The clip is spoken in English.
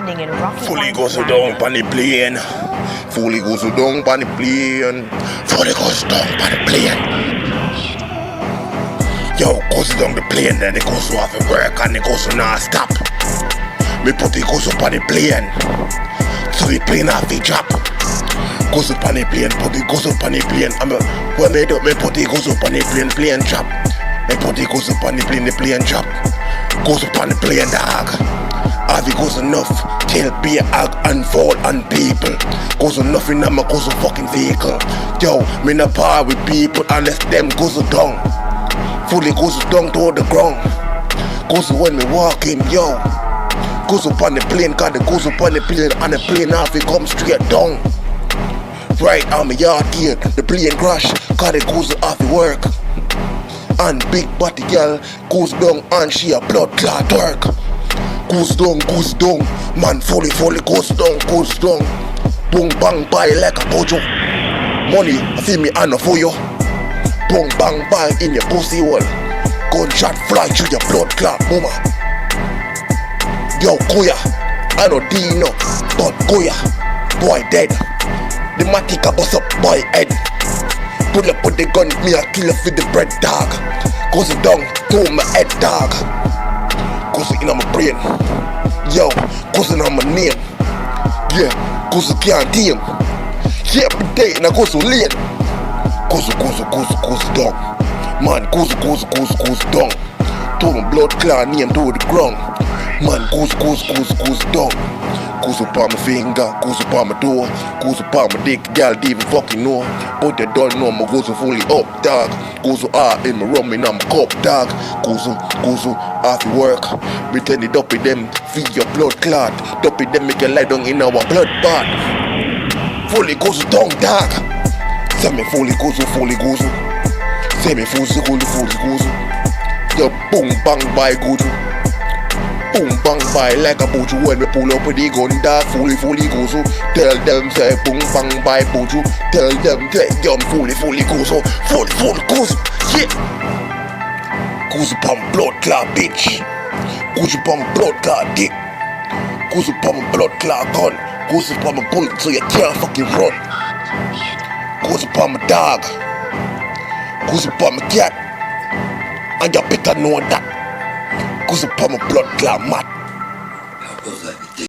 landing in rocky Fully points goes of down land. on the plane. Fully goes down on the plane. Fully goes down on the plane. Yo, goes down the plane, then it goes to have to work and it goes to not stop. Me put it goes up on the plane. So the plane have to drop. Goes up on the plane, put it goes up on the plane. When me do, me put it goes up on the plane, plane drop. Me put it goes up on the plane drop. Goes up on the plane, dog. Have it goes enough till be a hug and fall on people. Goes enough in my goes a fucking vehicle. Yo, me no par with people unless them goes down. Fully goes down to the ground. Goes when me walking, yo. Goes up on the plane, cause it goes up on the plane and the plane half it come straight down. Right on my yard gate, the plane crash, cause it goes off the work. And big body girl goes down and she a blood clot work. Goes down, man fully goes down. Boom bang buy like a bojo. Money, I feel me honor for you. Boom bang buy in your pussy hole. Gunshot fly through your blood clot, mama. Yo, Goya, I know Dino, but Goya, boy dead. The matica bust up boy head. Pull up with the gun, me a killer for the bread dog. Goes down to my head dog. Goes in on my brain. Yo, goes in on my name. Yeah, goes to can't team. Yeah, every day and I goes to late. Goes down. Man, goes down. To my blood clot name to the ground. Man, goes down. Goes up on my finger, goes up on my door, goes up on my dick, girl don't even fucking know. But they don't know my goes fully up, dog. Goes up in my rum and I'm a cup, dog. Goes off the work. Pretend it up with them, feed your blood clot. Up with them, make you lie down in our blood bath. Fully goes down, dog. Say me fully goes. Say me fully goes. Yo, boom, bang, bye, goes. Boom bang bye like a bojo when we pull up with the gun dog fully goes. Tell them say boom bang bye bojo. Tell them say them fully goes. Full goes. Yeah. Goes upon blood clot bitch. Goes upon blood clot dick. Goes upon blood clot gun. Goes upon my bullet so you can't fucking run. Goes upon my dog. Goes upon my cat. And you better know that. Goes upon my blood clot mat.